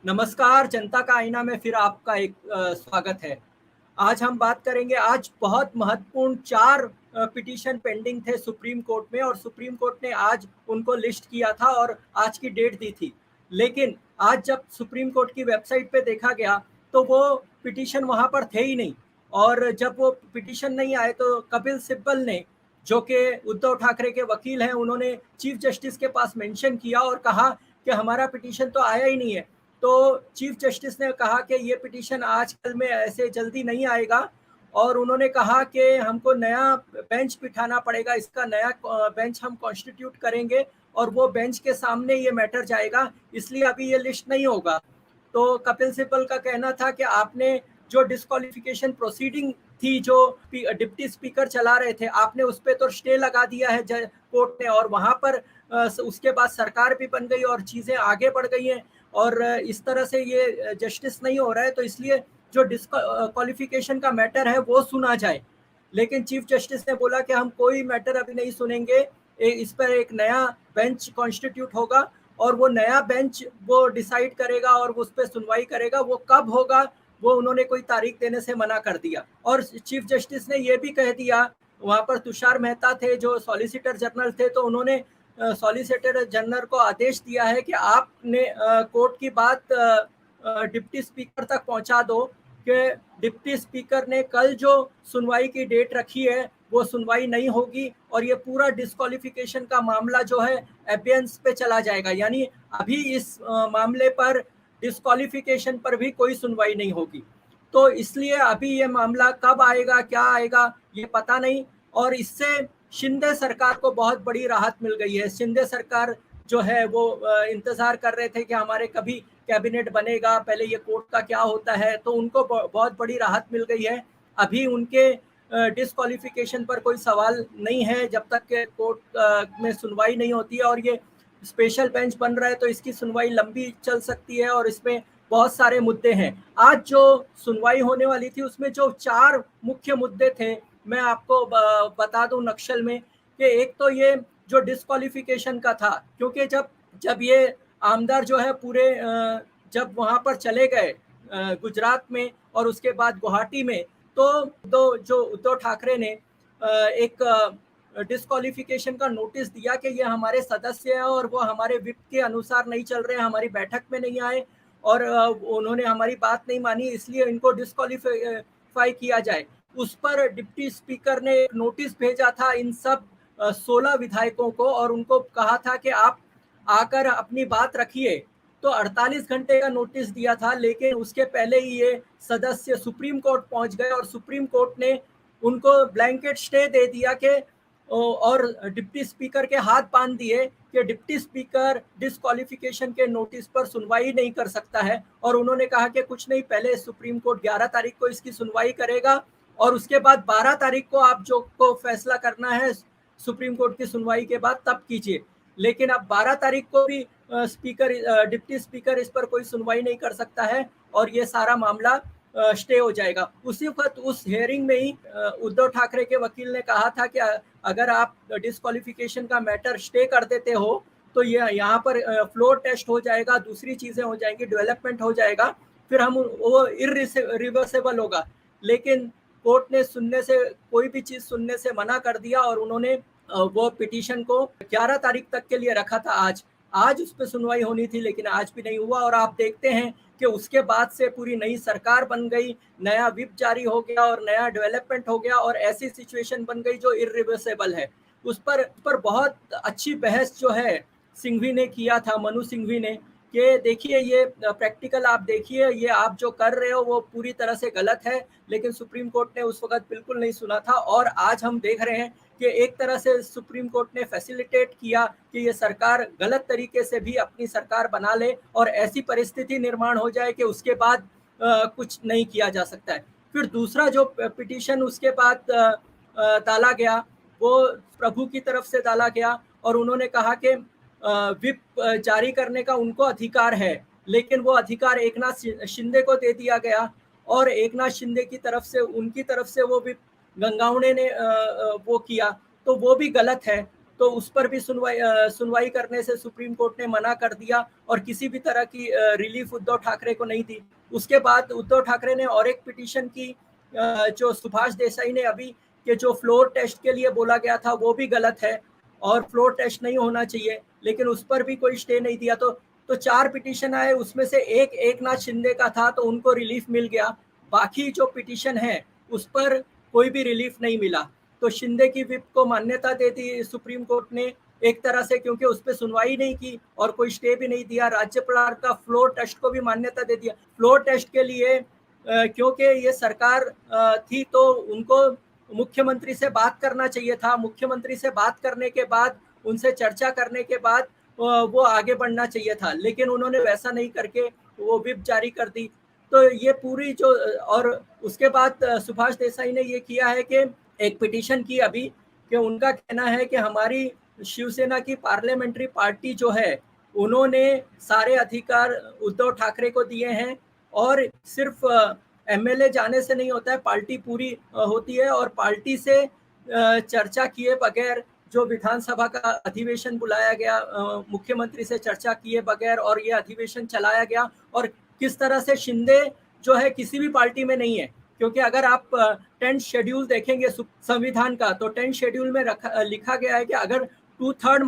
नमस्कार, जनता का आईना में फिर आपका एक स्वागत है। आज हम बात करेंगे, आज बहुत महत्वपूर्ण 4 पिटीशन पेंडिंग थे सुप्रीम कोर्ट में और सुप्रीम कोर्ट ने आज उनको लिस्ट किया था और आज की डेट दी थी। लेकिन आज जब सुप्रीम कोर्ट की वेबसाइट पे देखा गया तो वो पिटीशन वहाँ पर थे ही नहीं। और जब वो पिटीशन नहीं आए तो कपिल सिब्बल ने, जो कि उद्धव ठाकरे के वकील हैं, उन्होंने चीफ जस्टिस के पास मेंशन किया और कहा कि हमारा पिटीशन तो आया ही नहीं है। तो चीफ जस्टिस ने कहा कि ये पिटीशन आजकल में ऐसे जल्दी नहीं आएगा और उन्होंने कहा कि हमको नया बेंच बिठाना पड़ेगा, इसका नया बेंच हम कॉन्स्टिट्यूट करेंगे और वो बेंच के सामने ये मैटर जाएगा, इसलिए अभी ये लिस्ट नहीं होगा। तो कपिल सिब्बल का कहना था कि आपने जो डिस्क्वालिफिकेशन प्रोसीडिंग थी, जो डिप्टी स्पीकर चला रहे थे, आपने उस पर तो स्टे लगा दिया है कोर्ट ने, और वहां पर उसके बाद सरकार भी बन गई और चीजें आगे बढ़ गई हैं और इस तरह से ये जस्टिस नहीं हो रहा है, तो इसलिए जो डिस्क्वालिफिकेशन का मैटर है वो सुना जाए। लेकिन चीफ जस्टिस ने बोला कि हम कोई मैटर अभी नहीं सुनेंगे, इस पर एक नया बेंच कॉन्स्टिट्यूट होगा और वो नया बेंच वो डिसाइड करेगा और उस पर सुनवाई करेगा। वो कब होगा वो उन्होंने कोई तारीख देने से मना कर दिया। और चीफ जस्टिस ने ये भी कह दिया, वहां पर तुषार मेहता थे जो सॉलिसिटर जनरल थे, तो उन्होंने सॉलिसिटर जनरल को आदेश दिया है कि आपने कोर्ट की बात डिप्टी स्पीकर तक पहुंचा दो कि डिप्टी स्पीकर ने कल जो सुनवाई की डेट रखी है वो सुनवाई नहीं होगी और ये पूरा डिस्क्वालिफिकेशन का मामला जो है एबियंस पे चला जाएगा। यानी अभी इस मामले पर डिस्क्वालिफिकेशन पर भी कोई सुनवाई नहीं होगी। तो इसलिए अभी ये मामला कब आएगा, क्या आएगा, ये पता नहीं। और इससे शिंदे सरकार को बहुत बड़ी राहत मिल गई है। शिंदे सरकार जो है वो इंतजार कर रहे थे कि हमारे कभी कैबिनेट बनेगा, पहले ये कोर्ट का क्या होता है, तो उनको बहुत बड़ी राहत मिल गई है। अभी उनके डिस्क्वालिफिकेशन पर कोई सवाल नहीं है जब तक के कोर्ट में सुनवाई नहीं होती है। और ये स्पेशल बेंच बन रहा है तो इसकी सुनवाई लंबी चल सकती है और इसमें बहुत सारे मुद्दे हैं। आज जो सुनवाई होने वाली थी उसमें जो 4 मुख्य मुद्दे थे, मैं आपको बता दूं नक्शल में, कि एक तो ये जो डिस्क्वालिफिकेशन का था, क्योंकि जब जब ये आमदार जो है पूरे जब वहां पर चले गए गुजरात में और उसके बाद गुवाहाटी में, तो जो उद्धव ठाकरे ने एक डिस्क्वालिफिकेशन का नोटिस दिया कि ये हमारे सदस्य हैं और वो हमारे विप के अनुसार नहीं चल रहे हैं, हमारी बैठक में नहीं आए और उन्होंने हमारी बात नहीं मानी, इसलिए इनको डिस्क्वालिफाई किया जाए। उस पर डिप्टी स्पीकर ने एक नोटिस भेजा था इन सब 16 विधायकों को और उनको कहा था कि आप आकर अपनी बात रखिए। तो 48 घंटे का नोटिस दिया था, लेकिन उसके पहले ही ये सदस्य सुप्रीम कोर्ट पहुंच गए और सुप्रीम कोर्ट ने उनको ब्लैंकेट स्टे दे दिया कि और डिप्टी स्पीकर के हाथ बांध दिए कि डिप्टी स्पीकर डिस्क्वालिफिकेशन के नोटिस पर सुनवाई नहीं कर सकता है। और उन्होंने कहा कि कुछ नहीं, पहले सुप्रीम कोर्ट 11 तारीख को इसकी सुनवाई करेगा और उसके बाद 12 तारीख को आप जो को फैसला करना है सुप्रीम कोर्ट की सुनवाई के बाद तब कीजिए। लेकिन अब 12 तारीख को भी डिप्टी स्पीकर इस पर कोई सुनवाई नहीं कर सकता है और ये सारा मामला स्टे हो जाएगा। उसी वक्त उस हियरिंग में ही उद्धव ठाकरे के वकील ने कहा था कि अगर आप डिस्क्वालिफिकेशन का मैटर स्टे कर देते हो तो ये यहाँ पर फ्लोर टेस्ट हो जाएगा, दूसरी चीजें हो जाएंगी, डेवलपमेंट हो जाएगा, फिर हम वो इरिवर्सेबल होगा। लेकिन कोर्ट ने कोई भी चीज सुनने से मना कर दिया और उन्होंने वो पिटीशन को 11 तारीख तक के लिए रखा था। आज उस पर सुनवाई होनी थी, लेकिन आज भी नहीं हुआ। और आप देखते हैं कि उसके बाद से पूरी नई सरकार बन गई, नया विप जारी हो गया और नया डेवलपमेंट हो गया और ऐसी सिचुएशन बन गई जो इरिवर्सेबल है। उस पर बहुत अच्छी बहस जो है सिंघवी ने किया था, मनु सिंघवी ने, कि देखिए ये प्रैक्टिकल आप देखिए, ये आप जो कर रहे हो वो पूरी तरह से गलत है। लेकिन सुप्रीम कोर्ट ने उस वक्त बिल्कुल नहीं सुना था और आज हम देख रहे हैं कि एक तरह से सुप्रीम कोर्ट ने फैसिलिटेट किया कि ये सरकार गलत तरीके से भी अपनी सरकार बना ले और ऐसी परिस्थिति निर्माण हो जाए कि उसके बाद कुछ नहीं किया जा सकता है। फिर दूसरा जो पिटीशन उसके बाद डाला गया वो प्रभु की तरफ से डाला गया और उन्होंने कहा कि विप जारी करने का उनको अधिकार है, लेकिन वो अधिकार एकनाथ शिंदे को दे दिया गया और एकनाथ शिंदे की तरफ से, उनकी तरफ से वो विप गंगावणे ने वो किया, तो वो भी गलत है। तो उस पर भी सुनवाई करने से सुप्रीम कोर्ट ने मना कर दिया और किसी भी तरह की रिलीफ उद्धव ठाकरे को नहीं दी। उसके बाद उद्धव ठाकरे ने और एक पिटीशन की, जो सुभाष देसाई ने अभी कि जो फ्लोर टेस्ट के लिए बोला गया था वो भी गलत है और फ्लोर टेस्ट नहीं होना चाहिए, लेकिन उस पर भी कोई स्टे नहीं दिया। तो 4 पिटीशन आए, उसमें से एक एकनाथ शिंदे का था तो उनको रिलीफ मिल गया। बाकी जो पिटीशन है उस पर कोई भी रिलीफ नहीं मिला। तो शिंदे की विप को मान्यता दे दी सुप्रीम कोर्ट ने एक तरह से, क्योंकि उस पर सुनवाई नहीं की और कोई स्टे भी नहीं दिया। राज्यपाल का फ्लोर टेस्ट को भी मान्यता दे दिया। फ्लोर टेस्ट के लिए क्योंकि ये सरकार थी तो उनको मुख्यमंत्री से बात करना चाहिए था। मुख्यमंत्री से बात करने के बाद, उनसे चर्चा करने के बाद वो आगे बढ़ना चाहिए था, लेकिन उन्होंने वैसा नहीं करके वो विप जारी कर दी। तो ये पूरी जो, और उसके बाद सुभाष देसाई ने ये किया है कि एक पिटीशन की अभी कि उनका कहना है कि हमारी शिवसेना की पार्लियामेंट्री पार्टी जो है उन्होंने सारे अधिकार उद्धव ठाकरे को दिए हैं और सिर्फ एमएलए जाने से नहीं होता है, पार्टी पूरी होती है। और पार्टी से चर्चा किए बगैर जो विधानसभा का अधिवेशन बुलाया गया, मुख्यमंत्री से चर्चा किए बगैर और ये अधिवेशन चलाया गया। और किस तरह से शिंदे जो है किसी भी पार्टी में नहीं है, क्योंकि अगर आप 10th शेड्यूल देखेंगे संविधान का तो 10th शेड्यूल में लिखा गया है कि अगर 2/3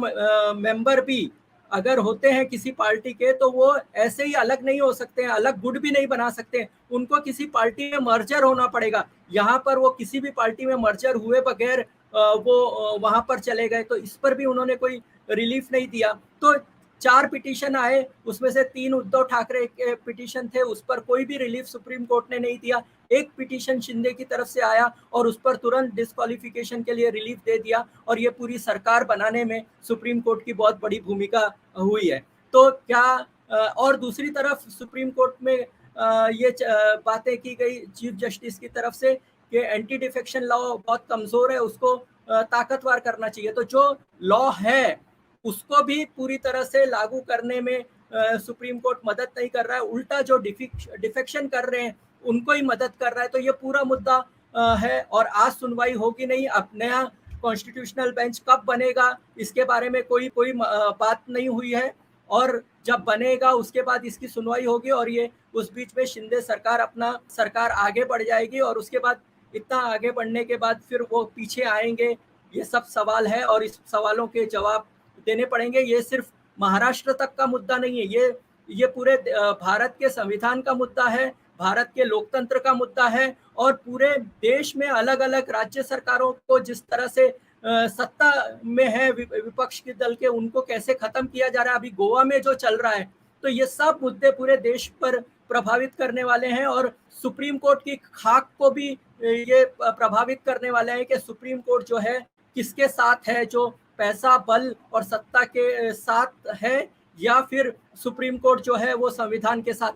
मेंबर भी अगर होते हैं किसी पार्टी के तो वो ऐसे ही अलग नहीं हो सकते हैं, अलग गुट भी नहीं बना सकते हैं, उनको किसी पार्टी में मर्जर होना पड़ेगा। यहाँ पर वो किसी भी पार्टी में मर्जर हुए बगैर वो वहां पर चले गए, तो इस पर भी उन्होंने कोई रिलीफ नहीं दिया। तो 4 पिटीशन आए, उसमें से 3 उद्धव ठाकरे के पिटीशन थे, उस पर कोई भी रिलीफ सुप्रीम कोर्ट ने नहीं दिया। एक पिटीशन शिंदे की तरफ से आया और उस पर तुरंत डिस्क्वालिफिकेशन के लिए रिलीफ दे दिया और ये पूरी सरकार बनाने में सुप्रीम कोर्ट की बहुत बड़ी भूमिका हुई है। तो क्या और दूसरी तरफ सुप्रीम कोर्ट में ये बातें की गई चीफ जस्टिस की तरफ से कि एंटी डिफेक्शन लॉ बहुत कमजोर है, उसको ताकतवर करना चाहिए। तो जो लॉ है उसको भी पूरी तरह से लागू करने में सुप्रीम कोर्ट मदद नहीं कर रहा है, उल्टा जो डिफेक्शन कर रहे हैं उनको ही मदद कर रहा है। तो ये पूरा मुद्दा है और आज सुनवाई होगी नहीं। अब नया कॉन्स्टिट्यूशनल बेंच कब बनेगा इसके बारे में कोई बात नहीं हुई है और जब बनेगा उसके बाद इसकी सुनवाई होगी और ये उस बीच में शिंदे सरकार आगे बढ़ जाएगी और उसके बाद इतना आगे बढ़ने के बाद फिर वो पीछे आएंगे। ये सब सवाल है और इस सवालों के जवाब देने पड़ेंगे। ये सिर्फ महाराष्ट्र तक का मुद्दा नहीं है, ये पूरे भारत के संविधान का मुद्दा है, भारत के लोकतंत्र का मुद्दा है और पूरे देश में अलग अलग राज्य सरकारों को जिस तरह से सत्ता में है विपक्ष के दल के, उनको कैसे खत्म किया जा रहा है, अभी गोवा में जो चल रहा है, तो ये सब मुद्दे पूरे देश पर प्रभावित करने वाले हैं और सुप्रीम कोर्ट की खाक को भी ये प्रभावित करने वाले हैं कि सुप्रीम कोर्ट जो है किसके साथ है, जो पैसा बल और सत्ता के साथ है या फिर सुप्रीम कोर्ट जो है वो संविधान के साथ